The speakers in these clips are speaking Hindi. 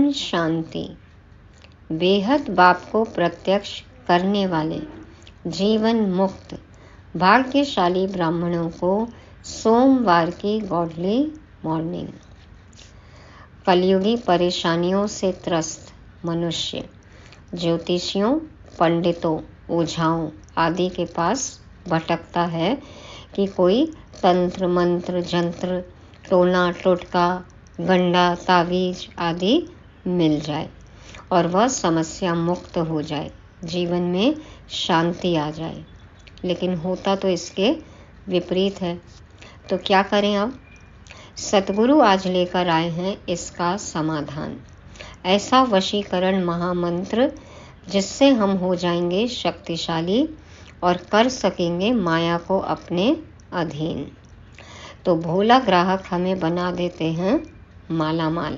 मन शांति। बेहद बाप को प्रत्यक्ष करने वाले जीवन मुक्त भाग्यशाली ब्राह्मणों को सोमवार की गॉडली मॉर्निंग। कलयुगी परेशानियों से त्रस्त मनुष्य ज्योतिषियों, पंडितों, ओझाओं आदि के पास भटकता है कि कोई तंत्र मंत्र, जंत्र, टोना टोटका, गंडा, तावीज आदि मिल जाए और वह समस्या मुक्त हो जाए, जीवन में शांति आ जाए। लेकिन होता तो इसके विपरीत है। तो क्या करें अब? सतगुरु आज लेकर आए हैं इसका समाधान। ऐसा वशीकरण महामंत्र जिससे हम हो जाएंगे शक्तिशाली और कर सकेंगे माया को अपने अधीन। तो भोला ग्राहक हमें बना देते हैं मालामाल।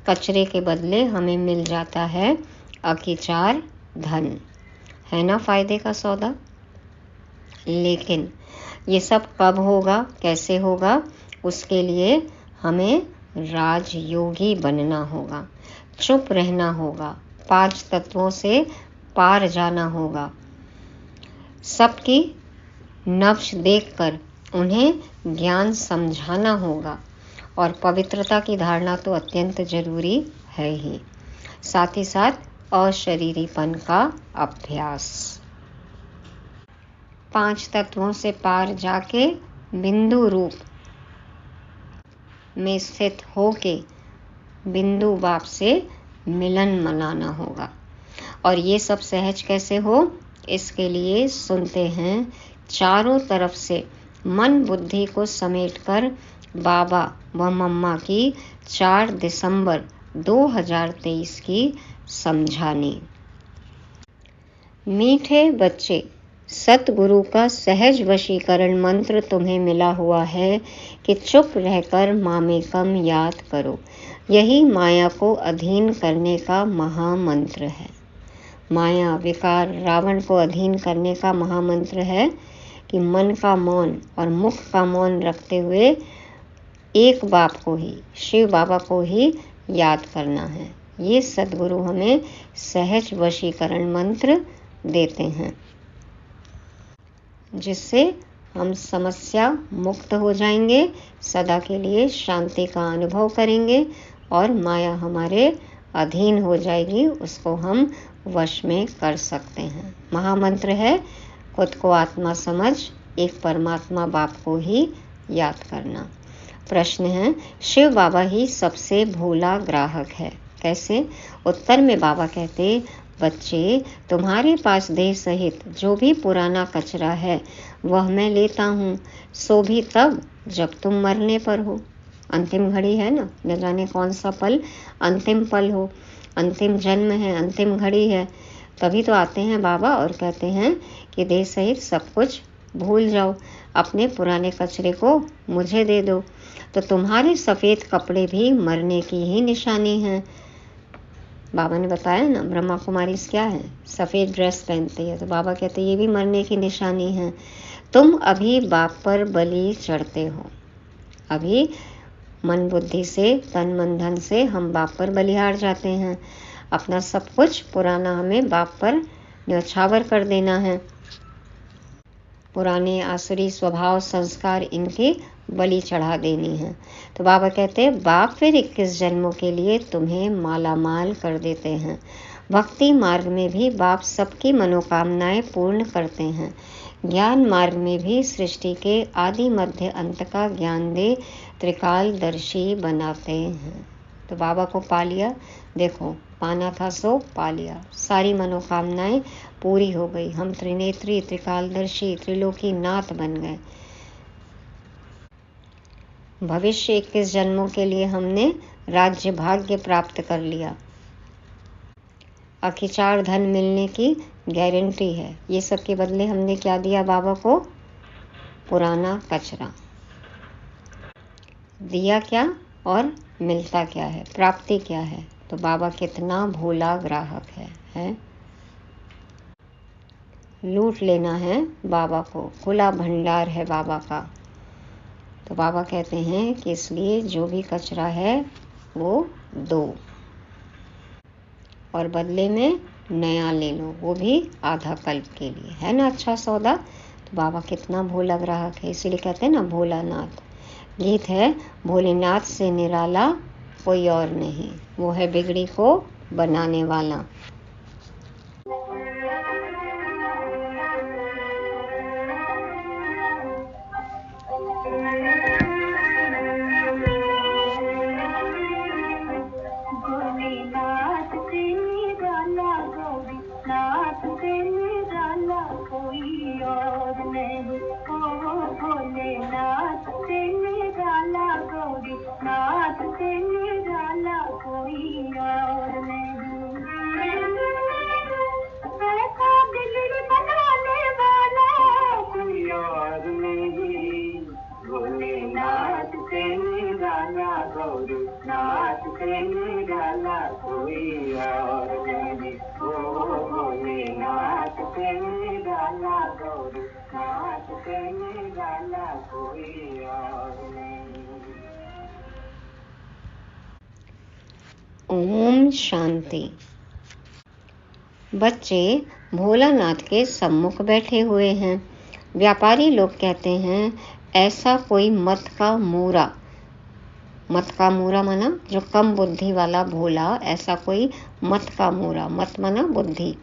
कचरे के बदले हमें मिल जाता है अकिचार धन। है ना फायदे का सौदा? लेकिन ये सब कब होगा, कैसे होगा? उसके लिए हमें राजयोगी बनना होगा, चुप रहना होगा, 5 तत्वों से पार जाना होगा, सबकी नब्ज देखकर उन्हें ज्ञान समझाना होगा और पवित्रता की धारणा तो अत्यंत जरूरी है ही। साथ ही साथ अशरीरीपन का अभ्यास। 5 तत्वों से पार जाके बिंदु रूप में स्थित होके बिंदु बाप से मिलन मनाना होगा। और ये सब सहज कैसे हो? इसके लिए सुनते हैं चारों तरफ से मन बुद्धि को समेटकर बाबा व मम्मा की 4 दिसंबर 2023 की समझानी। मीठे बच्चे, सतगुरु का सहज वशीकरण मंत्र तुम्हें मिला हुआ है कि चुप रहकर मामेकम याद करो। यही माया को अधीन करने का महामंत्र है। माया, विकार, रावण को अधीन करने का महामंत्र है कि मन का मौन और मुख का मौन रखते हुए एक बाप को ही, शिव बाबा को ही याद करना है। ये सद्गुरु हमें सहज वशीकरण मंत्र देते हैं जिससे हम समस्या मुक्त हो जाएंगे, सदा के लिए शांति का अनुभव करेंगे और माया हमारे अधीन हो जाएगी, उसको हम वश में कर सकते हैं। महामंत्र है खुद को आत्मा समझ एक परमात्मा बाप को ही याद करना। प्रश्न है, शिव बाबा ही सबसे भोला ग्राहक है, कैसे? उत्तर में बाबा कहते, बच्चे तुम्हारे पास देह सहित जो भी पुराना कचरा है वह मैं लेता हूँ, सो भी तब जब तुम मरने पर हो। अंतिम घड़ी है ना, न जाने कौन सा पल अंतिम पल हो, अंतिम जन्म है, अंतिम घड़ी है। तभी तो आते हैं बाबा और कहते हैं कि देह सहित सब कुछ भूल जाओ, अपने पुराने कचरे को मुझे दे दो। तो तुम्हारे सफ़ेद कपड़े भी मरने की ही निशानी है। बाबा ने बताया ना, ब्रह्मा कुमारी क्या है, सफ़ेद ड्रेस पहनती है, तो बाबा कहते ये भी मरने की निशानी है। तुम अभी बाप पर बलि चढ़ते हो। अभी मन बुद्धि से, तन मन धन से हम बाप पर बलिहार जाते हैं। अपना सब कुछ पुराना हमें बाप पर न्यौछावर कर देना है। पुराने आसुरी स्वभाव, संस्कार, इनकी बलि चढ़ा देनी है। तो बाबा कहते हैं बाप फिर 21 जन्मों के लिए तुम्हें मालामाल कर देते हैं। भक्ति मार्ग में भी बाप सबकी मनोकामनाएं पूर्ण करते हैं। ज्ञान मार्ग में भी सृष्टि के आदि मध्य अंत का ज्ञान दे त्रिकालदर्शी बनाते हैं। तो बाबा को पा लिया, देखो पाना था सो पा लिया, सारी मनोकामनाएं पूरी हो गई। हम त्रिनेत्री, त्रिकालदर्शी, त्रिलोकी नाथ बन गए। भविष्य 21 जन्मों के लिए हमने राज्य भाग्य प्राप्त कर लिया। अखिचार धन मिलने की गारंटी है। ये सब के बदले हमने क्या दिया बाबा को? पुराना कचरा दिया। क्या और मिलता क्या है, प्राप्ति क्या है? तो बाबा कितना भोला ग्राहक है? लूट लेना है बाबा को, खुला भंडार है बाबा का। तो बाबा कहते हैं कि इसलिए जो भी कचरा है वो दो। और बदले में नया ले लो, वो भी आधा कल्प के लिए। है ना अच्छा सौदा। तो बाबा कितना भोला ग्राहक है, इसीलिए कहते हैं ना भोलानाथ। गीत है, भोलेनाथ से निराला कोई और नहीं, वो है बिगड़ी को बनाने वाला। ओम शांति। बच्चे भोलानाथ के सम्मुख बैठे हुए हैं। व्यापारी लोग कहते हैं, ऐसा कोई मत का मूरा माना जो कम बुद्धि वाला भोला, ऐसा कोई मत का मूरा, मत माना बुद्धि,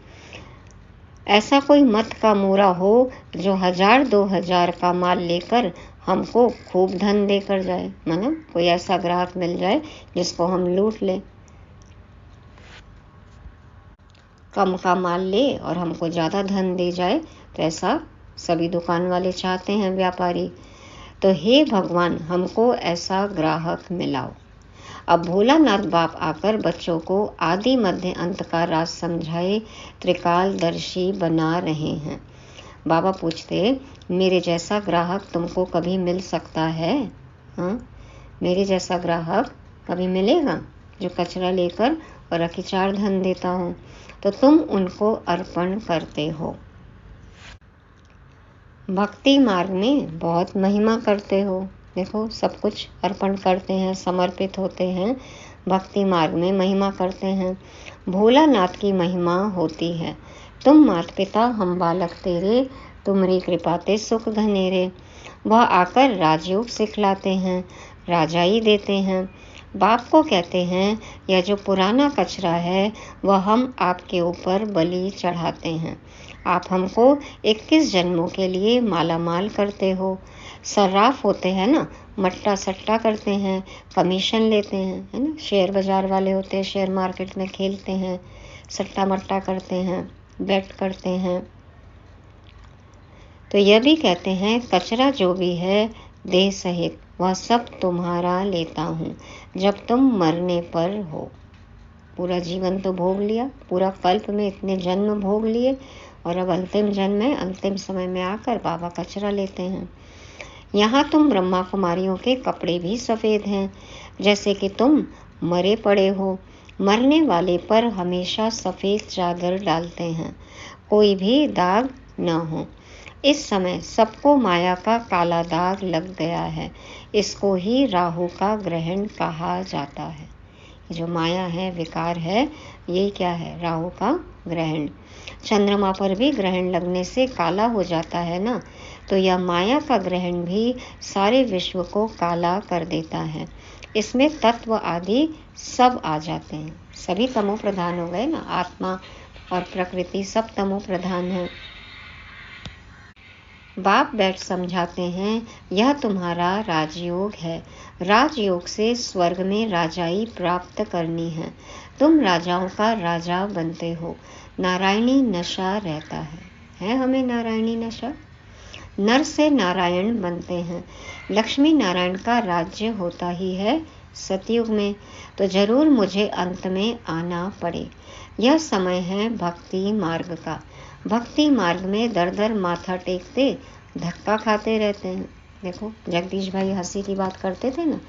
ऐसा कोई मत का मूरा हो जो 1000-2000 का माल लेकर हमको खूब धन देकर जाए। माना कोई ऐसा ग्राहक मिल जाए जिसको हम लूट लें, कम का माल ले और हमको ज़्यादा धन दे जाए। तो ऐसा सभी दुकान वाले चाहते हैं, व्यापारी। तो हे भगवान, हमको ऐसा ग्राहक मिलाओ। अब भोलानाथ बाप आकर बच्चों को आदि मध्य अंत का राज समझाए त्रिकालदर्शी बना रहे हैं। बाबा पूछते, मेरे जैसा ग्राहक तुमको कभी मिल सकता है? हाँ, मेरे जैसा ग्राहक कभी मिलेगा जो कचरा लेकर और अखिचार धन देता हो? तो तुम उनको अर्पण करते हो। भक्ति मार्ग में बहुत महिमा करते हो। देखो, सब कुछ अर्पण करते हैं, समर्पित होते हैं, भक्ति मार्ग में महिमा करते हैं। भोलानाथ की महिमा होती है, तुम माता पिता हम बालक तेरे, तुम्हारी कृपा ते सुख घनेरे। वह आकर राजयोग सिखलाते हैं, राजाई देते हैं। बाप को कहते हैं, यह जो पुराना कचरा है वह हम आपके ऊपर बलि चढ़ाते हैं। आप हमको 21 जन्मों के लिए मालामाल करते हो। सर्राफ होते हैं ना, मट्टा सट्टा करते हैं, कमीशन लेते हैं, है ना। शेयर बाजार वाले होते हैं, शेयर मार्केट में खेलते हैं, सट्टा मट्टा करते हैं, बेट करते हैं। तो यह भी कहते हैं, कचरा जो भी है देह सहित वह सब तुम्हारा लेता हूँ जब तुम मरने पर हो। पूरा जीवन तो भोग लिया, पूरा कल्प में इतने जन्म भोग लिए, और अब अंतिम जन्म में, अंतिम समय में आकर बाबा कचरा लेते हैं। यहाँ तुम ब्रह्मा कुमारियों के कपड़े भी सफ़ेद हैं, जैसे कि तुम मरे पड़े हो। मरने वाले पर हमेशा सफ़ेद चादर डालते हैं, कोई भी दाग न हो। इस समय सबको माया का काला दाग लग गया है, इसको ही राहु का ग्रहण कहा जाता है। जो माया है, विकार है, ये क्या है? राहु का ग्रहण। चंद्रमा पर भी ग्रहण लगने से काला हो जाता है ना, तो यह माया का ग्रहण भी सारे विश्व को काला कर देता है। इसमें तत्व आदि सब आ जाते हैं, सभी तमो प्रधान हो गए ना, आत्मा और प्रकृति सब तमो प्रधान है। बाप बैठ समझाते हैं, यह तुम्हारा राजयोग है। राजयोग से स्वर्ग में राजाई प्राप्त करनी है। तुम राजाओं का राजा बनते हो। नारायणी नशा रहता है हमें नारायणी नशा। नर से नारायण बनते हैं। लक्ष्मी नारायण का राज्य होता ही है सतयुग में, तो जरूर मुझे अंत में आना पड़े। यह समय है भक्ति मार्ग का। भक्ति मार्ग में दर दर माथा टेकते धक्का खाते रहते हैं। देखो, जगदीश भाई हंसी की बात करते थे ना,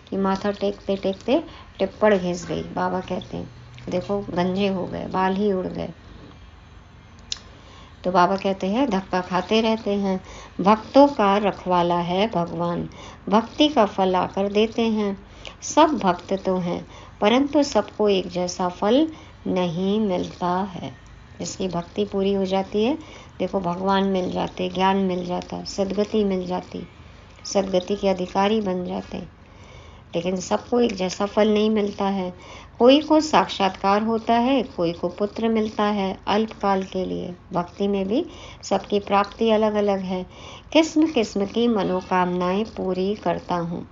कि माथा टेकते टेकते टिप्पड़ घिस गई। बाबा कहते हैं, देखो गंजे हो गए, बाल ही उड़ गए। तो बाबा कहते हैं, धक्का खाते रहते हैं। भक्तों का रखवाला है भगवान, भक्ति का फल आकर देते हैं। सब भक्त तो हैं, परंतु सबको एक जैसा फल नहीं मिलता है। जिसकी भक्ति पूरी हो जाती है, देखो भगवान मिल जाते, ज्ञान मिल जाता, सद्गति मिल जाती, सद्गति के अधिकारी बन जाते। लेकिन सबको एक जैसा फल नहीं मिलता है। कोई को साक्षात्कार होता है, कोई को पुत्र मिलता है अल्पकाल के लिए। भक्ति में भी सबकी प्राप्ति अलग अलग है। किस्म किस्म की मनोकामनाएं पूरी करता हूँ।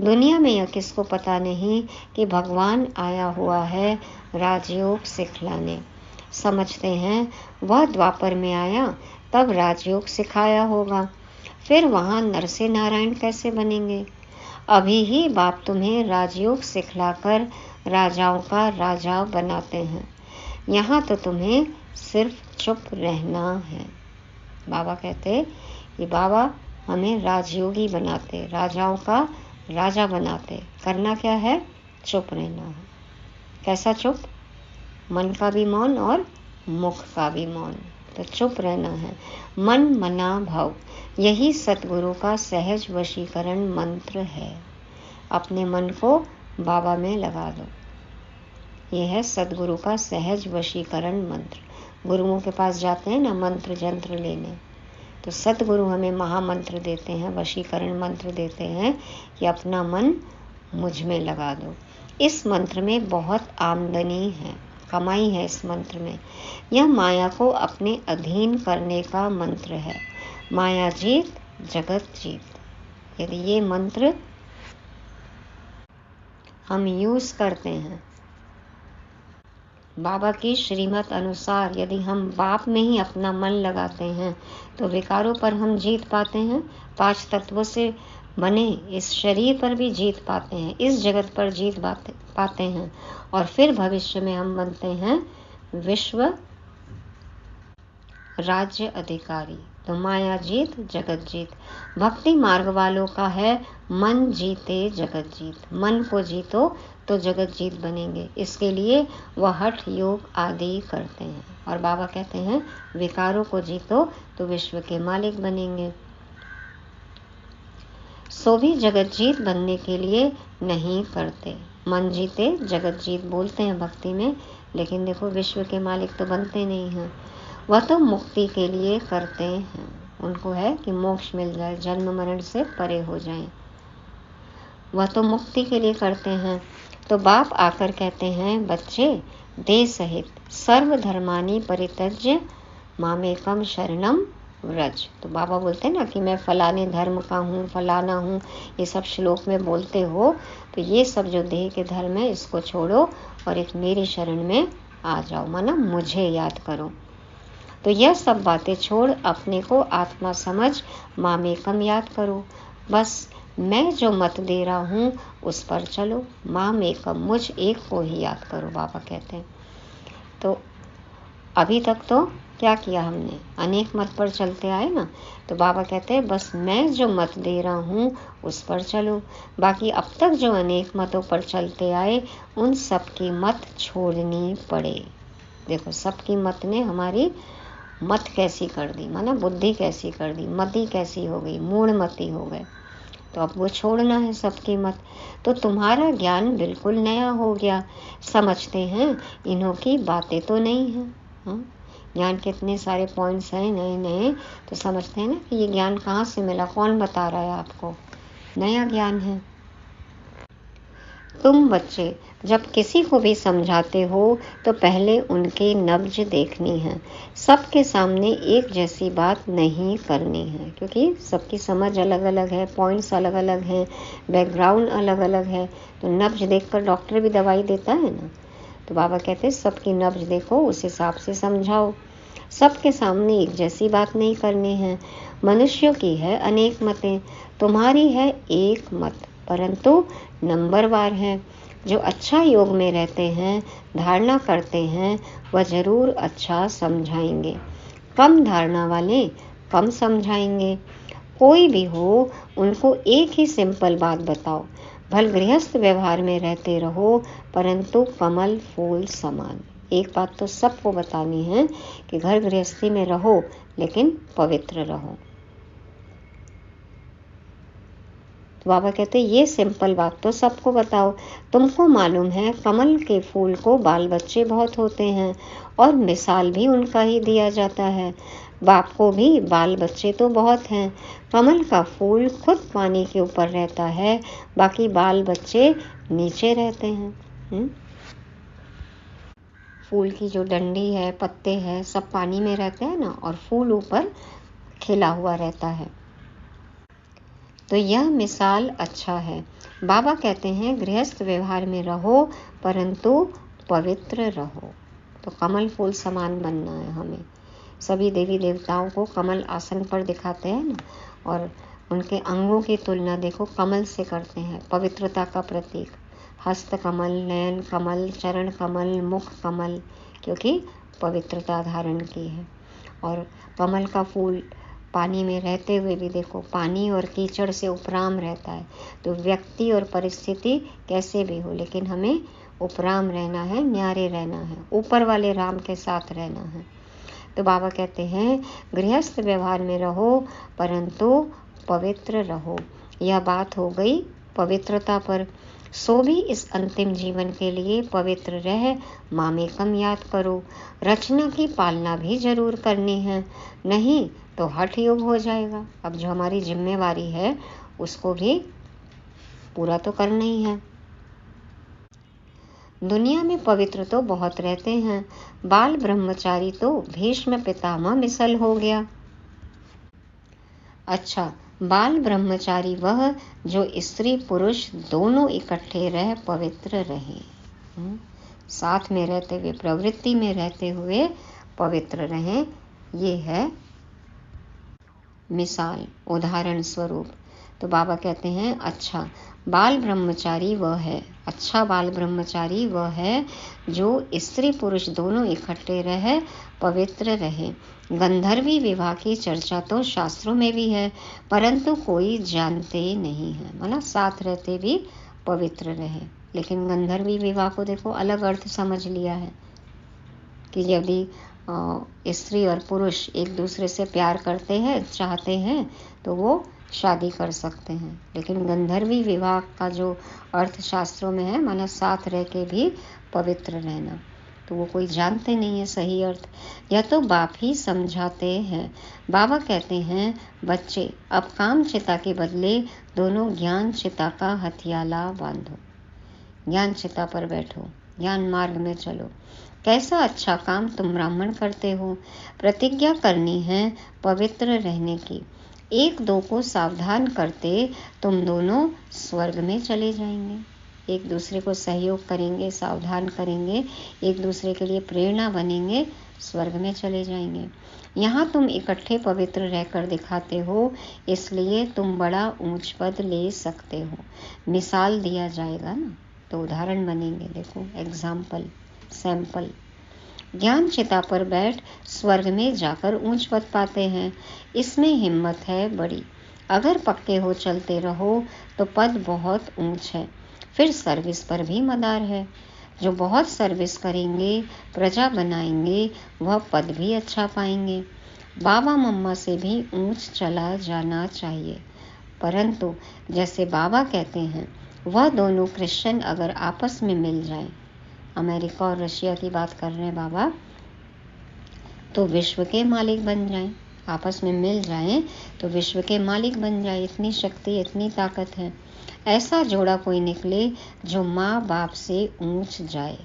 दुनिया में यह किसको पता नहीं कि भगवान आया हुआ है राजयोग सिखलाने। समझते हैं वह द्वापर में आया तब राजयोग सिखाया होगा, फिर वहाँ नर से नारायण कैसे बनेंगे। अभी ही बाप तुम्हें राजयोग सिखलाकर राजाओं का राजा बनाते हैं। यहाँ तो तुम्हें सिर्फ चुप रहना है। बाबा कहते कि बाबा हमें राजयोगी बनाते, राजाओं का राजा बनाते। करना क्या है? चुप रहना है। कैसा चुप? मन का भी मौन और मुख का भी मौन। तो चुप रहना है। मन मना भव, यही सतगुरु का सहज वशीकरण मंत्र है। अपने मन को बाबा में लगा दो। यह है सतगुरु का सहज वशीकरण मंत्र। गुरुओं के पास जाते हैं ना मंत्र जंत्र लेने, तो सतगुरु हमें महामंत्र देते हैं, वशीकरण मंत्र देते हैं कि अपना मन मुझ में लगा दो। इस मंत्र में बहुत आमदनी है, कमाई है इस मंत्र में। यह माया को अपने अधीन करने का मंत्र है। माया जीत जगत जीत। यदि ये मंत्र हम यूज करते हैं बाबा की श्रीमत अनुसार, यदि हम बाप में ही अपना मन लगाते हैं तो विकारों पर हम जीत पाते हैं। 5 तत्वों से बने इस शरीर पर भी जीत पाते हैं, इस जगत पर जीत पाते हैं, और फिर भविष्य में हम बनते हैं विश्व राज्य अधिकारी। तो माया जीत जगत जीत। भक्ति मार्ग वालों का है मन जीते जगत जीत। मन को जीतो तो जगत जीत बनेंगे। इसके लिए वह हठ योग आदि करते हैं। और बाबा कहते हैं विकारों को जीतो तो विश्व के मालिक बनेंगे। सो भी जगत जीत बनने के लिए नहीं करते। मन जीते जगत जीत बोलते हैं भक्ति में, लेकिन देखो विश्व के मालिक तो बनते नहीं हैं। वह तो मुक्ति के लिए करते हैं। उनको है कि मोक्ष मिल जाए, जन्म मरण से परे हो जाएं। वह तो मुक्ति के लिए करते हैं। तो बाप आकर कहते हैं बच्चे, देह सहित सर्व धर्मानी परित्यज्य मामेकम शरणम व्रज। तो बाबा बोलते हैं ना कि मैं फलाने धर्म का हूँ, फलाना हूँ, ये सब श्लोक में बोलते हो, तो ये सब जो देह के धर्म है इसको छोड़ो और एक मेरी शरण में आ जाओ, माना मुझे याद करो। तो यह सब बातें छोड़ अपने को आत्मा समझ मामेकम याद करो। बस मैं जो मत दे रहा हूँ उस पर चलो। मामेकम, मुझ एक को ही याद करो, बाबा कहते हैं। तो अभी तक तो क्या किया हमने? अनेक मत पर चलते आए ना। तो बाबा कहते हैं बस मैं जो मत दे रहा हूँ उस पर चलो। बाकी अब तक जो अनेक मतों पर चलते आए उन सब की मत छोड़नी पड़े। देखो सबकी मत ने हमारी मत कैसी कर दी, माना बुद्धि कैसी कर दी, मति कैसी हो गई, मूढ़ मति हो गए। तो अब वो छोड़ना है सबकी मत। तो तुम्हारा ज्ञान बिल्कुल नया हो गया। समझते हैं इन्हों की बातें तो नहीं हैं। हाँ, ज्ञान के इतने सारे पॉइंट्स हैं नए नए, तो समझते हैं ना कि ये ज्ञान कहाँ से मिला, कौन बता रहा है आपको? नया ज्ञान है। तुम बच्चे जब किसी को भी समझाते हो तो पहले उनके नब्ज देखनी है। सबके सामने एक जैसी बात नहीं करनी है, क्योंकि सबकी समझ अलग अलग है, पॉइंट्स अलग अलग हैं, बैकग्राउंड अलग अलग है। तो नब्ज देखकर डॉक्टर भी दवाई देता है ना। तो बाबा कहते हैं सबकी नब्ज देखो, उस हिसाब से समझाओ। सबके सामने एक जैसी बात नहीं करनी है। मनुष्यों की है अनेक मतें, तुम्हारी है एक मत, परंतु नंबरवार है। जो अच्छा योग में रहते हैं, धारणा करते हैं, वह जरूर अच्छा समझाएंगे। कम धारणा वाले कम समझाएंगे। कोई भी हो उनको एक ही सिंपल बात बताओ, भल गृहस्थ व्यवहार में रहते रहो परंतु कमल फूल समान। एक बात तो सबको बतानी है कि घर गृहस्थी में रहो लेकिन पवित्र रहो। तो बाबा कहते ये सिंपल बात तो सबको बताओ। तुमको मालूम है कमल के फूल को बाल बच्चे बहुत होते हैं और मिसाल भी उनका ही दिया जाता है। बाप को भी बाल बच्चे तो बहुत हैं। कमल का फूल खुद पानी के ऊपर रहता है, बाकी बाल बच्चे नीचे रहते हैं। फूल की जो डंडी है, पत्ते हैं, सब पानी में रहते हैं ना, और फूल ऊपर खिला हुआ रहता है। तो यह मिसाल अच्छा है। बाबा कहते हैं गृहस्थ व्यवहार में रहो परंतु पवित्र रहो। तो कमल फूल समान बनना है हमें। सभी देवी देवताओं को कमल आसन पर दिखाते हैं ना, और उनके अंगों की तुलना देखो कमल से करते हैं, पवित्रता का प्रतीक। हस्त कमल, नयन कमल, चरण कमल, मुख कमल, क्योंकि पवित्रता धारण की है। और कमल का फूल पानी में रहते हुए भी देखो पानी और कीचड़ से उपराम रहता है। तो व्यक्ति और परिस्थिति कैसे भी हो, लेकिन हमें उपराम रहना है, न्यारे रहना है, ऊपर वाले राम के साथ रहना है। तो बाबा कहते हैं गृहस्थ व्यवहार में रहो परंतु पवित्र रहो। यह बात हो गई पवित्रता पर। सो भी इस अंतिम जीवन के लिए पवित्र रह मामेकम याद करो। रचना की पालना भी जरूर करनी है, नहीं तो हठ योग हो जाएगा। अब जो हमारी जिम्मेवारी है उसको भी पूरा तो करना ही है। दुनिया में पवित्र तो बहुत रहते हैं, बाल ब्रह्मचारी तो भीष्म पितामह मिसल हो गया। अच्छा, बाल ब्रह्मचारी वह जो स्त्री पुरुष दोनों इकट्ठे रह पवित्र रहे। साथ में रहते हुए, प्रवृत्ति में रहते हुए पवित्र रहें, ये है मिसाल, उदाहरण स्वरूप। तो बाबा कहते हैं अच्छा बाल ब्रह्मचारी वह है, अच्छा बाल ब्रह्मचारी वह है जो स्त्री पुरुष दोनों इकट्ठे रहे पवित्र रहे। गंधर्वी विवाह की चर्चा तो शास्त्रों में भी है, परंतु कोई जानते नहीं है, मतलब साथ रहते भी पवित्र रहे। लेकिन गंधर्वी विवाह को देखो अलग अर्थ समझ लिया है कि यदि स्त्री और पुरुष एक दूसरे से प्यार करते हैं, चाहते हैं, तो वो शादी कर सकते हैं। लेकिन गंधर्वी विवाह का जो अर्थ शास्त्रों में है, माना साथ रह के भी पवित्र रहना, तो वो कोई जानते नहीं है सही अर्थ, या तो बाप ही समझाते हैं। बाबा कहते हैं बच्चे अब काम चिता के बदले दोनों ज्ञान चिता का हथियाला बांधो। ज्ञान चिता पर बैठो, ज्ञान मार्ग में चलो। कैसा अच्छा काम तुम ब्राह्मण करते हो। प्रतिज्ञा करनी है पवित्र रहने की। एक दो को सावधान करते तुम दोनों स्वर्ग में चले जाएंगे। एक दूसरे को सहयोग करेंगे, सावधान करेंगे, एक दूसरे के लिए प्रेरणा बनेंगे, स्वर्ग में चले जाएंगे। यहाँ तुम इकट्ठे पवित्र रहकर दिखाते हो, इसलिए तुम बड़ा ऊंच पद ले सकते हो। मिसाल दिया जाएगा ना, तो उदाहरण बनेंगे। देखो एग्जाम्पल, सैंपल। ज्ञान चिता पर बैठ स्वर्ग में जाकर ऊंच पद पाते हैं, इसमें हिम्मत है बड़ी। अगर पक्के हो चलते रहो तो पद बहुत ऊंच है, फिर सर्विस पर भी मदार है। जो बहुत सर्विस करेंगे, प्रजा बनाएंगे, वह पद भी अच्छा पाएंगे। बाबा मम्मा से भी ऊंच चला जाना चाहिए, परंतु जैसे बाबा कहते हैं वह दोनों क्रिश्चियन अगर आपस में मिल जाएं, अमेरिका और रशिया की बात कर रहे हैं बाबा, तो विश्व के मालिक बन जाएं। आपस में मिल जाएं तो विश्व के मालिक बन जाए। इतनी शक्ति, इतनी ताकत है। ऐसा जोड़ा कोई निकले जो माँ बाप से ऊंच जाए,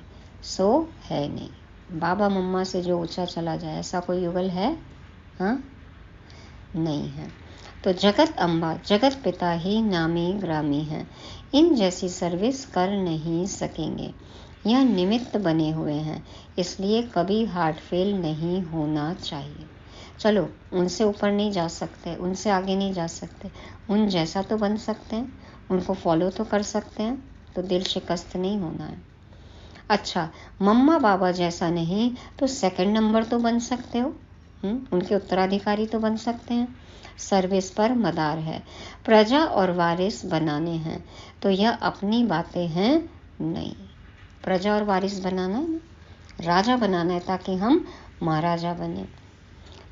सो है नहीं। बाबा मम्मा से जो ऊंचा चला जाए, ऐसा कोई युगल है? हाँ, नहीं है। तो जगत अम्बा, जगत पिता ही नामी ग्रामी है। इन जैसी सर्विस कर नहीं सकेंगे। यह निमित्त बने हुए हैं, इसलिए कभी हार्ट फेल नहीं होना चाहिए। चलो उनसे ऊपर नहीं जा सकते, उनसे आगे नहीं जा सकते, उन जैसा तो बन सकते हैं, उनको फॉलो तो कर सकते हैं, तो दिल शिकस्त नहीं होना है। अच्छा, मम्मा बाबा जैसा नहीं तो सेकंड नंबर तो बन सकते हो, उनके उत्तराधिकारी तो बन सकते हैं। सर्विस पर मदार है, प्रजा और वारिस बनाने हैं, तो यह अपनी बातें हैं नहीं। प्रजा और वारिस बनाना है, राजा बनाना है, ताकि हम महाराजा बने।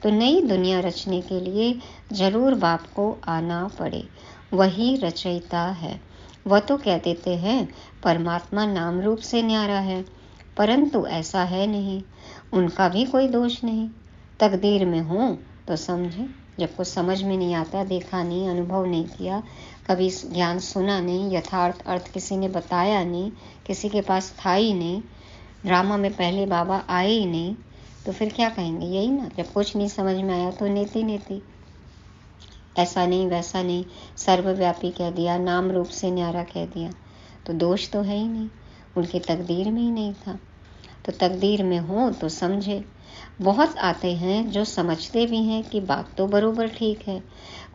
तो नई दुनिया रचने के लिए जरूर बाप को आना पड़े। वही रचयिता है। वह तो कह देते हैं परमात्मा नाम रूप से न्यारा है, परंतु ऐसा है नहीं। उनका भी कोई दोष नहीं। तकदीर में हो तो समझे। जब कुछ समझ में नहीं आता, देखा नहीं, अनुभव नहीं किया, कभी ज्ञान सुना नहीं, यथार्थ अर्थ किसी ने बताया नहीं, किसी के पास था ही नहीं, ड्रामा में पहले बाबा आए ही नहीं, तो फिर क्या कहेंगे? यही ना, जब कुछ नहीं समझ में आया तो नेति नेति, ऐसा नहीं वैसा नहीं, सर्वव्यापी कह दिया, नाम रूप से न्यारा कह दिया, तो दोष तो है ही नहीं, उनकी तकदीर में ही नहीं था। तो तकदीर में हो तो समझे। बहुत आते हैं जो समझते भी हैं कि बात तो बरोबर ठीक है।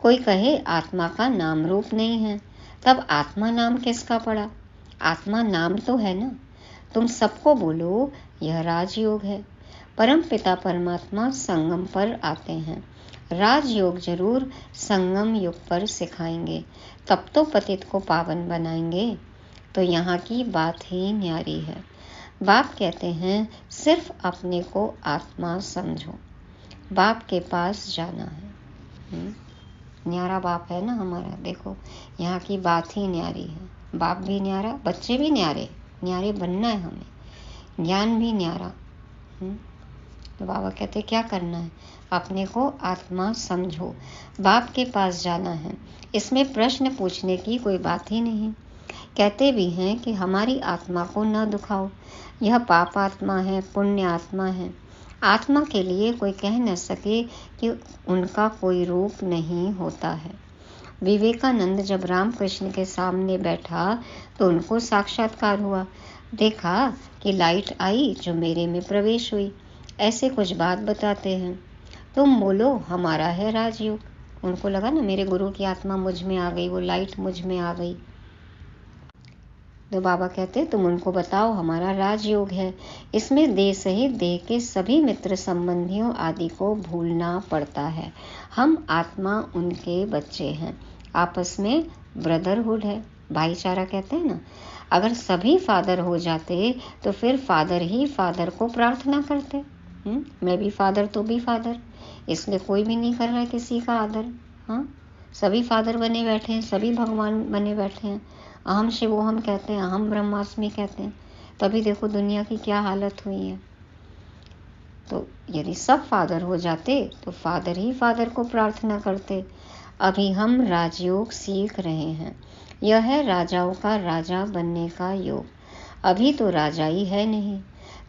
कोई कहे आत्मा का नाम रूप नहीं है, तब आत्मा नाम किसका पड़ा? आत्मा नाम तो है ना। तुम सबको बोलो यह राजयोग है। परम पिता परमात्मा संगम पर आते हैं। राजयोग जरूर संगम युग पर सिखाएंगे, तब तो पतित को पावन बनाएंगे। तो यहाँ की बात ही न्यारी है। बाप कहते हैं सिर्फ अपने को आत्मा समझो, बाप के पास जाना है। न्यारा बाप है ना हमारा। देखो यहाँ की बात ही न्यारी है। बाप भी न्यारा, बच्चे भी न्यारे, न्यारे बनना है हमें, ज्ञान भी न्यारा। तो बाबा कहते क्या करना है? अपने को आत्मा समझो, बाप के पास जाना है। इसमें प्रश्न पूछने की कोई बात ही नहीं। कहते भी हैं कि हमारी आत्मा को न दुखाओ, यह पाप आत्मा है, पुण्य आत्मा है। आत्मा के लिए कोई कह न सके कि उनका कोई रूप नहीं होता है। विवेकानंद जब रामकृष्ण के सामने बैठा तो उनको साक्षात्कार हुआ। देखा कि लाइट आई जो मेरे में प्रवेश हुई, ऐसे कुछ बात बताते हैं। तुम बोलो हमारा है राजयोग। उनको लगा ना मेरे गुरु की आत्मा मुझ में आ गई, वो लाइट मुझ में आ गई। तो बाबा कहते तुम उनको बताओ हमारा राजयोग है। इसमें देह सहित देह के सभी मित्र संबंधियों आदि को भूलना पड़ता है। हम आत्मा उनके बच्चे हैं, आपस में ब्रदरहुड है, भाईचारा कहते हैं ना। अगर सभी फादर हो जाते तो फिर फादर ही फादर को प्रार्थना करते। मैं भी फादर तो भी फादर, इसलिए कोई भी नहीं कर रहा है किसी का आदर। हाँ, सभी फादर बने बैठे हैं, सभी भगवान बने बैठे हैं, अहम शिवोहम कहते हैं, अहम ब्रह्मास्मि कहते हैं। तभी देखो दुनिया की क्या हालत हुई है। तो यदि सब फादर हो जाते तो फादर ही फादर को प्रार्थना करते। अभी हम राजयोग सीख रहे हैं। यह है राजाओं का राजा बनने का योग। अभी तो राजा ही है नहीं,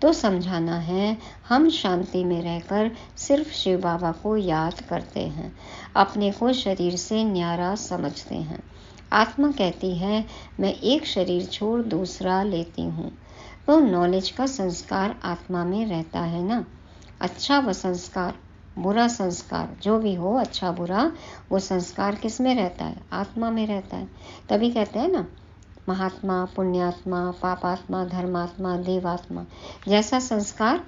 तो समझाना है हम शांति में रहकर सिर्फ शिव बाबा को याद करते हैं, अपने को शरीर से न्यारा समझते हैं। आत्मा कहती है मैं एक शरीर छोड़ दूसरा लेती हूँ, तो नॉलेज का संस्कार आत्मा में रहता है ना। अच्छा व संस्कार, बुरा संस्कार, जो भी हो अच्छा बुरा, वो संस्कार किस में रहता है? आत्मा में रहता है। तभी कहते हैं ना महात्मा, पुण्यात्मा, पापात्मा, धर्मात्मा, देवात्मा। जैसा संस्कार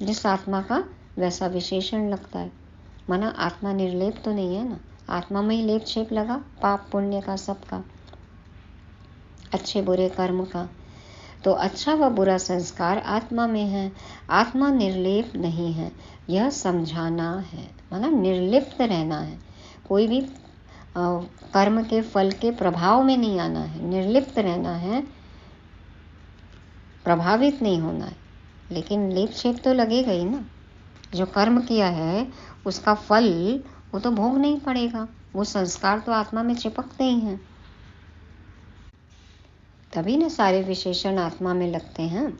जिस आत्मा का वैसा विशेषण लगता है। माना आत्मा निर्लेप तो नहीं है ना, आत्मा में ही लेप छेप लगा पाप पुण्य का, सबका, अच्छे बुरे कर्म का। तो अच्छा व बुरा संस्कार आत्मा में है, आत्मा निर्लेप नहीं है, यह समझाना है। माना निर्लिप्त रहना है, कोई भी कर्म के फल के प्रभाव में नहीं आना है, निर्लिप्त रहना है, प्रभावित नहीं होना है। लेकिन लेप छेप तो लगेगा ही ना। जो कर्म किया है उसका फल वो तो भोग नहीं पड़ेगा, वो संस्कार तो आत्मा में चिपकते ही हैं। तभी ना सारे विशेषण आत्मा में लगते हैं।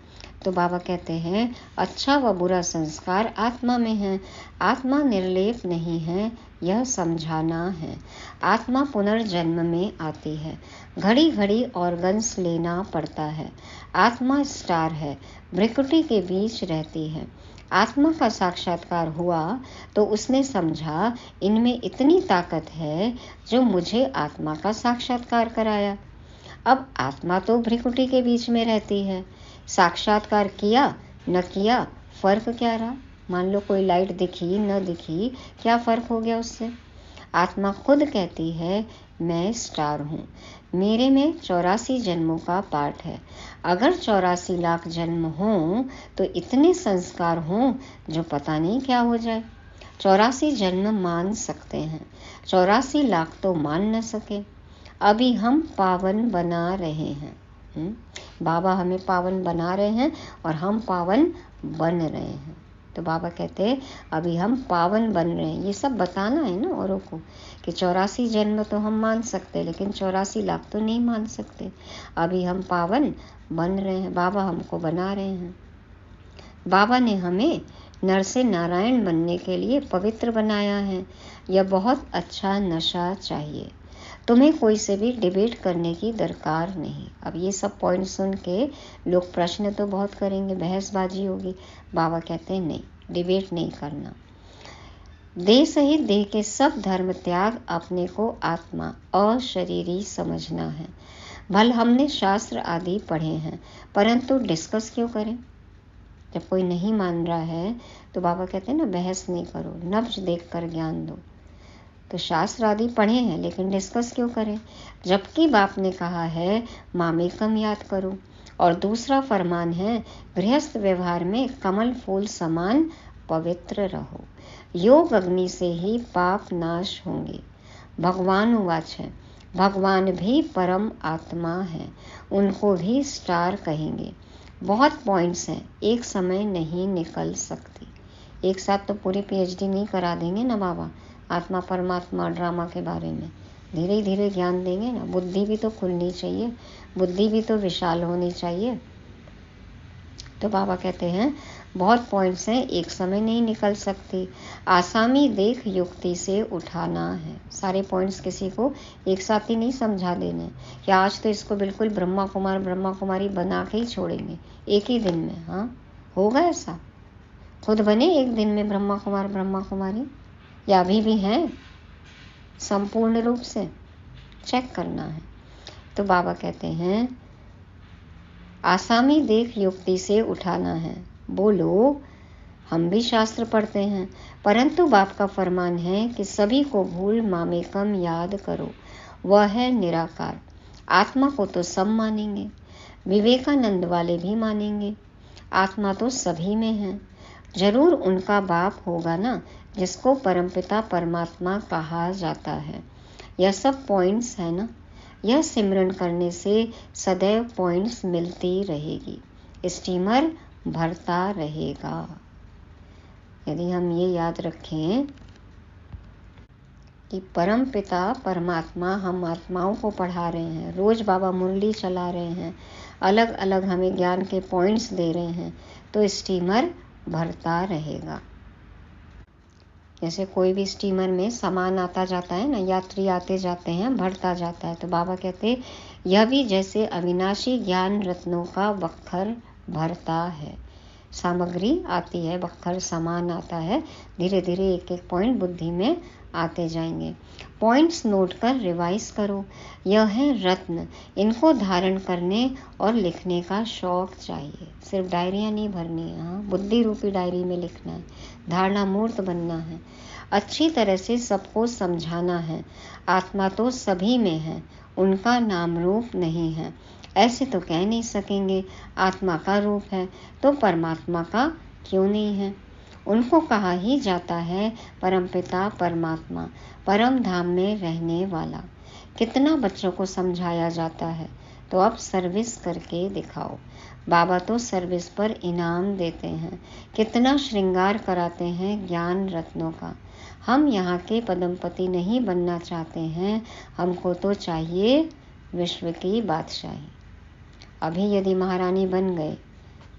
तो बाबा कहते हैं अच्छा व बुरा संस्कार आत्मा में है, आत्मा निर्लेप नहीं है, यह समझाना है। आत्मा पुनर्जन्म में आती है, घड़ी घड़ी ऑर्गन्स लेना पड़ता है। आत्मा स्टार है, भ्रिकुटी के बीच रहती है। आत्मा का साक्षात्कार हुआ तो उसने समझा इनमें इतनी ताकत है जो मुझे आत्मा का साक्षात्कार कराया। अब आत्मा तो भ्रिकुटी के बीच में रहती है, साक्षात्कार किया न किया फर्क क्या रहा? मान लो कोई लाइट दिखी न दिखी, क्या फर्क हो गया उससे? आत्मा खुद कहती है मैं स्टार हूँ, मेरे में 84 जन्मों का पाठ है। अगर 84 लाख जन्म हों तो इतने संस्कार हों जो पता नहीं क्या हो जाए। 84 जन्म मान सकते हैं, 84 लाख तो मान न सके। अभी हम पावन बना रहे हैं। बाबा हमें पावन बना रहे हैं और हम पावन बन रहे हैं। तो बाबा कहते हैं अभी हम पावन बन रहे हैं। ये सब बताना है ना औरों को कि 84 जन्म तो हम मान सकते हैं, लेकिन 84 लाख तो नहीं मान सकते। अभी हम पावन बन रहे हैं, बाबा हमको बना रहे हैं। बाबा ने हमें नर से नारायण बनने के लिए पवित्र बनाया है। यह बहुत अच्छा नशा चाहिए। तुम्हें कोई से भी डिबेट करने की दरकार नहीं। अब ये सब पॉइंट सुन के लोग प्रश्न तो बहुत करेंगे, बहसबाजी होगी। बाबा कहते हैं नहीं, डिबेट नहीं करना। देह सहित देह के सब धर्म त्याग अपने को आत्मा अशरीरी समझना है। भल हमने शास्त्र आदि पढ़े हैं, परंतु डिस्कस क्यों करें? जब कोई नहीं मान रहा है तो बाबा कहते हैं ना, बहस नहीं करो, नब्ज देख कर ज्ञान दो। तो शास्त्र आदि पढ़े हैं लेकिन डिस्कस क्यों करें? जबकि बाप ने कहा है मामेकम याद करो, और दूसरा फरमान है गृहस्थ व्यवहार में कमल फूल समान पवित्र रहो। योग अग्नि से ही पाप नाश होंगे। भगवान उवाच है, भगवान भी परम आत्मा है, उनको भी स्टार कहेंगे। बहुत पॉइंट्स हैं, एक समय नहीं निकल सकती। एक साथ तो पूरी PhD नहीं करा देंगे ना बाबा आत्मा परमात्मा ड्रामा के बारे में। धीरे धीरे ज्ञान देंगे ना। बुद्धि भी तो खुलनी चाहिए, बुद्धि भी तो विशाल होनी चाहिए। तो बाबा कहते हैं बहुत पॉइंट्स हैं, एक समय नहीं निकल सकती। आसामी देख युक्ति से उठाना है। सारे पॉइंट्स किसी को एक साथ ही नहीं समझा देने कि आज तो इसको बिल्कुल ब्रह्मा कुमार ब्रह्मा कुमारी बना के ही छोड़ेंगे एक ही दिन में। हाँ, होगा ऐसा? खुद बने एक दिन में ब्रह्मा कुमार ब्रह्मा कुमारी, या अभी भी हैं? संपूर्ण रूप से चेक करना है। तो बाबा कहते हैं आसामी देख युक्ति से उठाना है। बोलो, हम भी शास्त्र पढ़ते हैं, परंतु बाप का फरमान है कि सभी को भूल मामेकम याद करो, वह है निराकार। आत्मा को तो सब मानेंगे, विवेकानंद वाले भी मानेंगे। आत्मा तो सभी में है, जरूर उनका बाप होगा ना, जिसको परमपिता परमात्मा कहा जाता है। यह सब पॉइंट्स है ना। यह सिमरन करने से सदैव पॉइंट्स मिलती रहेगी, स्टीमर भरता रहेगा। यदि हम ये याद रखें कि परम पिता परमात्मा हम आत्माओं को पढ़ा रहे हैं, रोज बाबा मुरली चला रहे हैं, अलग अलग हमें ज्ञान के पॉइंट्स दे रहे हैं, तो स्टीमर भरता रहेगा। जैसे कोई भी स्टीमर में सामान आता जाता है ना, यात्री आते जाते हैं, भरता जाता है। तो बाबा कहते यह भी जैसे अविनाशी ज्ञान रत्नों का बख्तर भरता है। सामग्री आती है, बख्तर सामान आता है, धीरे धीरे एक एक पॉइंट बुद्धि में आते जाएंगे। पॉइंट्स नोट कर रिवाइज करो। यह है रत्न, इनको धारण करने और लिखने का शौक चाहिए। सिर्फ डायरियाँ नहीं भरनी है, हाँ, बुद्धि रूपी डायरी में लिखना है, धारणा मूर्त बनना है, अच्छी तरह से सबको समझाना है। आत्मा तो सभी में है, उनका नाम रूप नहीं है। ऐसे तो कह नहीं सकेंगे आत्मा का रूप है तो परमात्मा का क्यों नहीं है। उनको कहा ही जाता है परमपिता परमात्मा, परम धाम में रहने वाला। कितना बच्चों को समझाया जाता है, तो अब सर्विस करके दिखाओ। बाबा तो सर्विस पर इनाम देते हैं, कितना श्रृंगार कराते हैं ज्ञान रत्नों का। हम यहाँ के पदमपति नहीं बनना चाहते हैं, हमको तो चाहिए विश्व की बादशाही। अभी यदि महारानी बन गए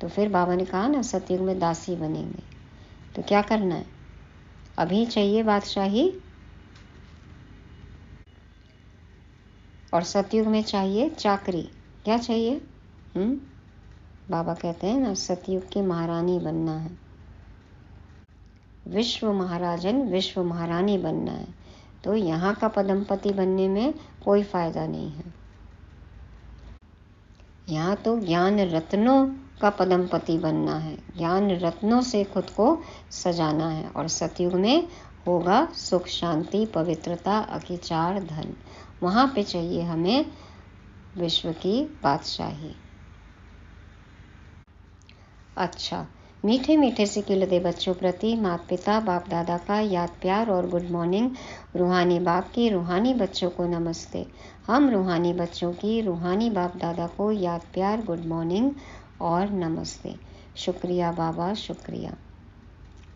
तो फिर बाबा ने कहा ना सतयुग में दासी बनेंगे। तो क्या करना है? अभी चाहिए बादशाही, और सतयुग में चाहिए चाकरी। क्या चाहिए? बाबा कहते हैं ना सतयुग की महारानी बनना है, विश्व महाराजन विश्व महारानी बनना है। तो यहाँ का पदमपति बनने में कोई फायदा नहीं है। यहाँ तो ज्ञान रत्नों का पदमपति बनना है, ज्ञान रत्नों से खुद को सजाना है। और सतयुग में होगा सुख शांति पवित्रता अकिचार धन। वहाँ पे चाहिए हमें विश्व की बादशाही। अच्छा, मीठे मीठे से खिलते बच्चों प्रति माता पिता बाप दादा का याद प्यार और गुड मॉर्निंग। रूहानी बाप की रूहानी बच्चों को नमस्ते। हम रूहानी बच्चों की रूहानी बाप दादा को याद प्यार गुड मॉर्निंग और नमस्ते। शुक्रिया बाबा, शुक्रिया।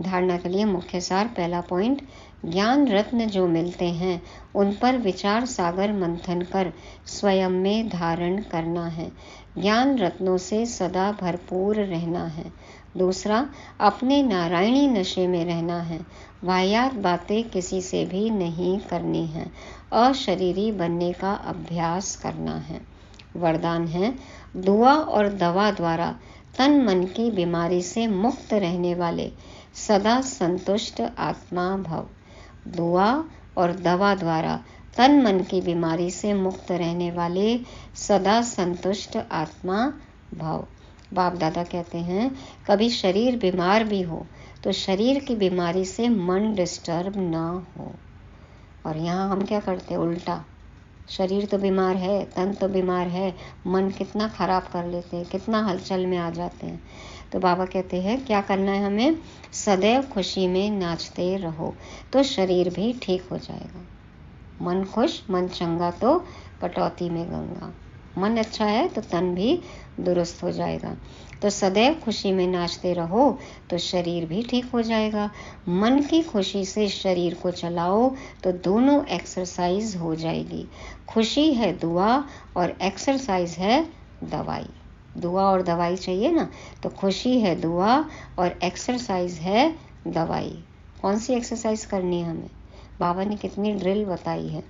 धारणा के लिए मुख्य सार। पहला पॉइंट, ज्ञान रत्न जो मिलते हैं उन पर विचार सागर मंथन कर स्वयं में धारण करना है। ज्ञान रत्नों से सदा भरपूर रहना है। दूसरा, अपने नारायणी नशे में रहना है। वाहियात बातें किसी से भी नहीं करनी है। अशरीरी बनने का अभ्यास करना है। वरदान है, दुआ और दवा द्वारा तन मन की बीमारी से मुक्त रहने वाले सदा संतुष्ट आत्मा भव। दुआ और दवा द्वारा तन मन की बीमारी से मुक्त रहने वाले सदा संतुष्ट आत्मा भव। बाप दादा कहते हैं, कभी शरीर बीमार भी हो तो शरीर की बीमारी से मन डिस्टर्ब ना हो। और यहाँ हम क्या करते हैं, उल्टा। शरीर तो बीमार है, तन तो बीमार है, मन कितना खराब कर लेते हैं, कितना हलचल में आ जाते हैं। तो बाबा कहते हैं क्या करना है हमें, सदैव खुशी में नाचते रहो तो शरीर भी ठीक हो जाएगा। मन खुश मन चंगा तो कटौती में गंगा। मन अच्छा है तो तन भी दुरुस्त हो जाएगा। तो सदैव खुशी में नाचते रहो तो शरीर भी ठीक हो जाएगा। मन की खुशी से शरीर को चलाओ तो दोनों एक्सरसाइज हो जाएगी। खुशी है दुआ और एक्सरसाइज है दवाई। दुआ और दवाई चाहिए ना, तो खुशी है दुआ और एक्सरसाइज है दवाई। कौन सी एक्सरसाइज करनी है हमें, बाबा ने कितनी ड्रिल बताई है।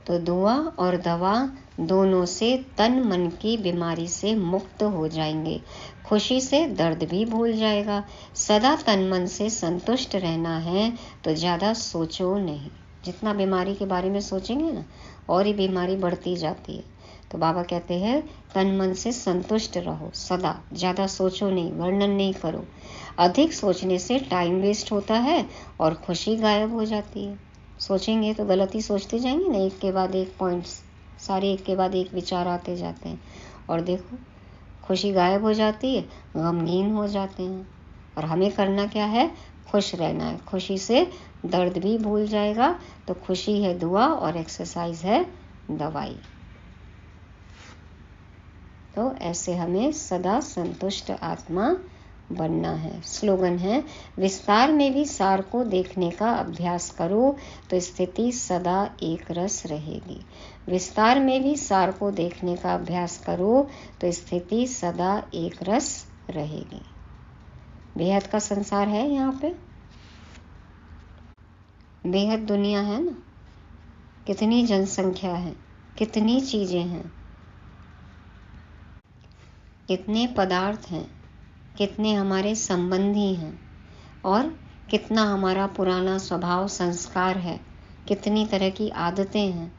तो दुआ और दवा दोनों से तन मन की बीमारी से मुक्त हो जाएंगे। खुशी से दर्द भी भूल जाएगा। सदा तन मन से संतुष्ट रहना है तो ज़्यादा सोचो नहीं। जितना बीमारी के बारे में सोचेंगे ना, और ही बीमारी बढ़ती जाती है। तो बाबा कहते हैं तन मन से संतुष्ट रहो सदा, ज़्यादा सोचो नहीं, वर्णन नहीं करो। अधिक सोचने से टाइम वेस्ट होता है और खुशी गायब हो जाती है। सोचेंगे तो गलत ही सोचते जाएंगे ना, एक के बाद एक पॉइंट्स, सारे एक के बाद एक विचार आते जाते हैं और देखो खुशी गायब हो जाती है, गमगीन हो जाते हैं। और हमें करना क्या है, खुश रहना है। खुशी से दर्द भी भूल जाएगा। तो खुशी है दुआ और एक्सरसाइज है दवाई। तो ऐसे हमें सदा संतुष्ट आत्मा बनना है। स्लोगन है, विस्तार में भी सार को देखने का अभ्यास करो तो स्थिति सदा एक रस रहेगी। विस्तार में भी सार को देखने का अभ्यास करो तो स्थिति सदा एक रस रहेगी। बेहद का संसार है, यहाँ पे बेहद दुनिया है ना, कितनी जनसंख्या है, कितनी चीजें हैं, कितने पदार्थ हैं, कितने हमारे संबंधी हैं और कितना हमारा पुराना स्वभाव संस्कार है, कितनी तरह की आदतें हैं।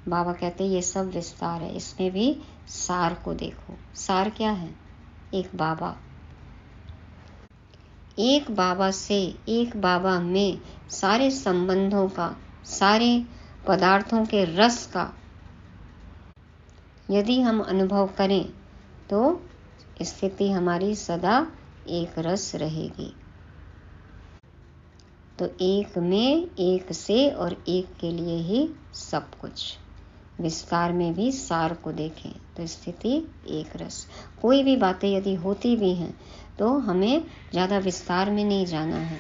बाबा कहते हैं ये सब विस्तार है, इसमें भी सार को देखो। सार क्या है, एक बाबा, एक बाबा से, एक बाबा में सारे संबंधों का, सारे पदार्थों के रस का यदि हम अनुभव करें तो स्थिति हमारी सदा एक रस रहेगी। तो एक में, एक से और एक के लिए ही सब कुछ। विस्तार में भी सार को देखें तो स्थिति एक रस। कोई भी बातें यदि होती भी हैं तो हमें ज़्यादा विस्तार में नहीं जाना है,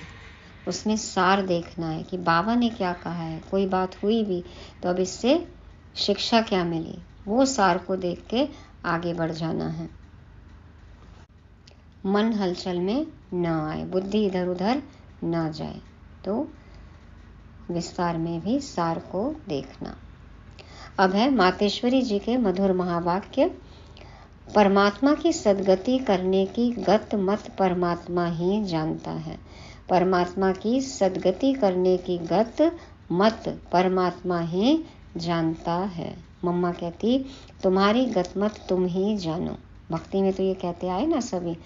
उसमें सार देखना है कि बाबा ने क्या कहा है। कोई बात हुई भी तो अब इससे शिक्षा क्या मिली, वो सार को देख के आगे बढ़ जाना है। मन हलचल में न आए, बुद्धि इधर उधर न जाए। तो विस्तार में भी सार को देखना। अब है मातेश्वरी जी के मधुर महावाक्य। परमात्मा की सद्गति करने की गत मत परमात्मा ही जानता है। परमात्मा की सद्गति करने की गत मत परमात्मा ही जानता है। मम्मा कहती तुम्हारी गत मत तुम ही जानो। भक्ति में तो ये कहते आए ना सभी,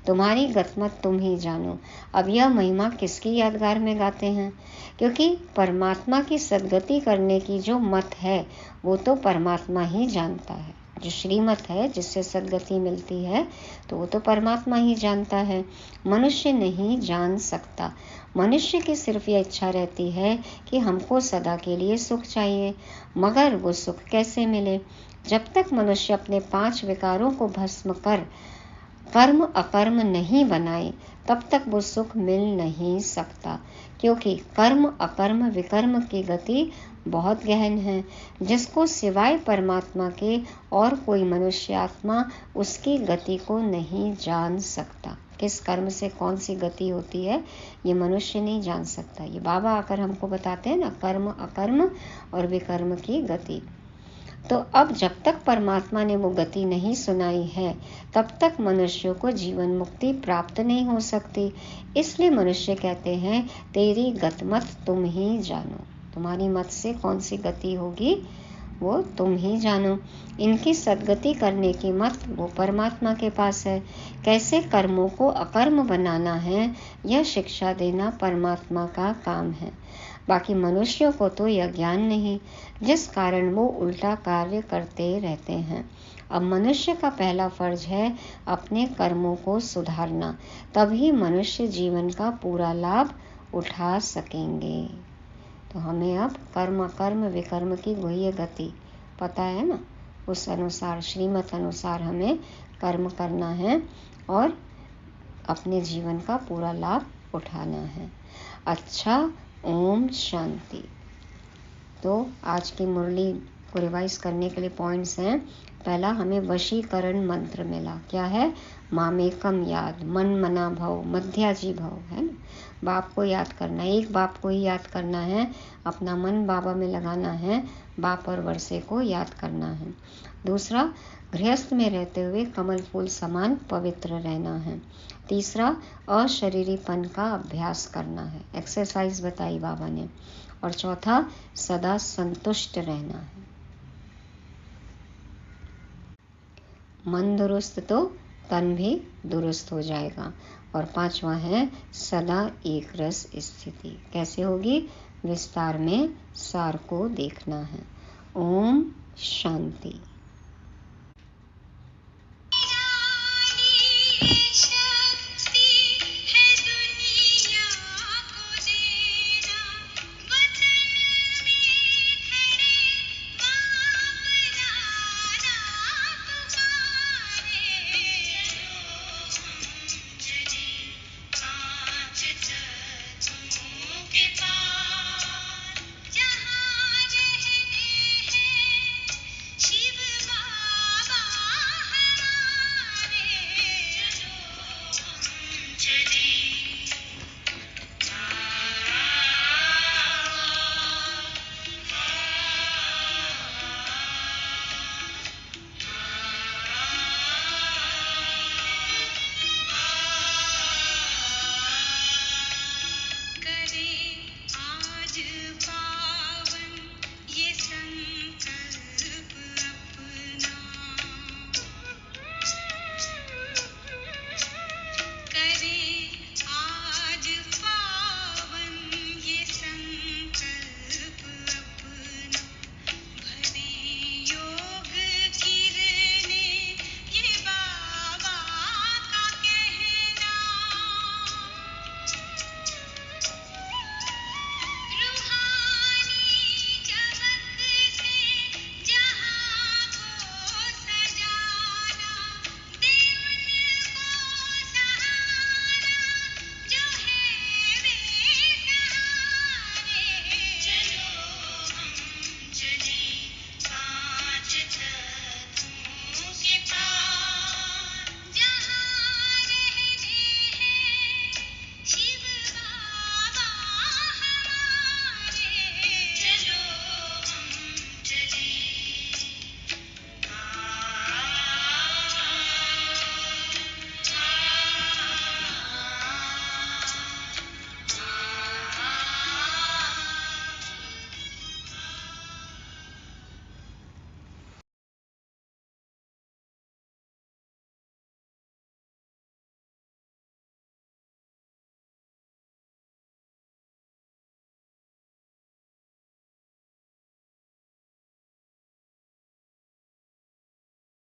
तुम्हारी गतमत तुम ही जानो। अब यह महिमा किसकी यादगार में गाते हैं, क्योंकि परमात्मा की सद्गति करने की जो मत है वो तो परमात्मा ही जानता है। जो श्रीमत है, जिससे सद्गति मिलती है, तो वो तो परमात्मा ही जानता है, मनुष्य नहीं जान सकता। मनुष्य की सिर्फ ये इच्छा रहती है कि हमको सदा के लिए सुख चाहिए, मगर वो सुख कैसे मिले? जब तक मनुष्य अपने 5 विकारों को भस्म कर कर्म अकर्म नहीं बनाए, तब तक वो सुख मिल नहीं सकता, क्योंकि कर्म अकर्म विकर्म की गति बहुत गहन है, जिसको सिवाय परमात्मा के और कोई मनुष्य आत्मा उसकी गति को नहीं जान सकता। किस कर्म से कौन सी गति होती है, ये मनुष्य नहीं जान सकता। ये बाबा आकर हमको बताते हैं ना, कर्म अकर्म और विकर्म की गति। तो अब जब तक परमात्मा ने वो गति नहीं सुनाई है, तब तक मनुष्यों को जीवन मुक्ति प्राप्त नहीं हो सकती। इसलिए मनुष्य कहते हैं, तेरी गतमत तुम ही जानो। तुम्हारी मत से कौन सी गति होगी वो तुम ही जानो। इनकी सद्गति करने की मत वो परमात्मा के पास है। कैसे कर्मों को अकर्म बनाना है, यह शिक्षा देना परमात्मा का काम है। बाकी मनुष्यों को तो यह ज्ञान नहीं, जिस कारण वो उल्टा कार्य करते रहते हैं। अब मनुष्य का पहला फर्ज है अपने कर्मों को सुधारना, तभी मनुष्य जीवन का पूरा लाभ उठा सकेंगे। तो हमें अब कर्म कर्म विकर्म की गुह्य गति पता है ना, उस अनुसार श्रीमत अनुसार हमें कर्म करना है और अपने जीवन का पूरा लाभ उठाना है। अच्छा, ओम शांति। तो आज की मुरली को रिवाइज करने के लिए पॉइंट्स हैं। पहला, हमें वशीकरण मंत्र मिला। क्या है? मामेकम याद, मन मना भव, मध्याजी भव, है ना। बाप को याद करना, एक बाप को ही याद करना है, अपना मन बाबा में लगाना है, बाप और वर्षे को याद करना है। दूसरा, गृहस्थ में रहते हुए कमल फूल समान पवित्र रहना है। तीसरा, अशरीरीपन का अभ्यास करना है, एक्सरसाइज बताई बाबा ने। और चौथा, सदा संतुष्ट रहना है। मन दुरुस्त तो तन भी दुरुस्त हो जाएगा। और पांचवा है सदा एक रस स्थिति। कैसे होगी? विस्तार में सार को देखना है। ओम शांति।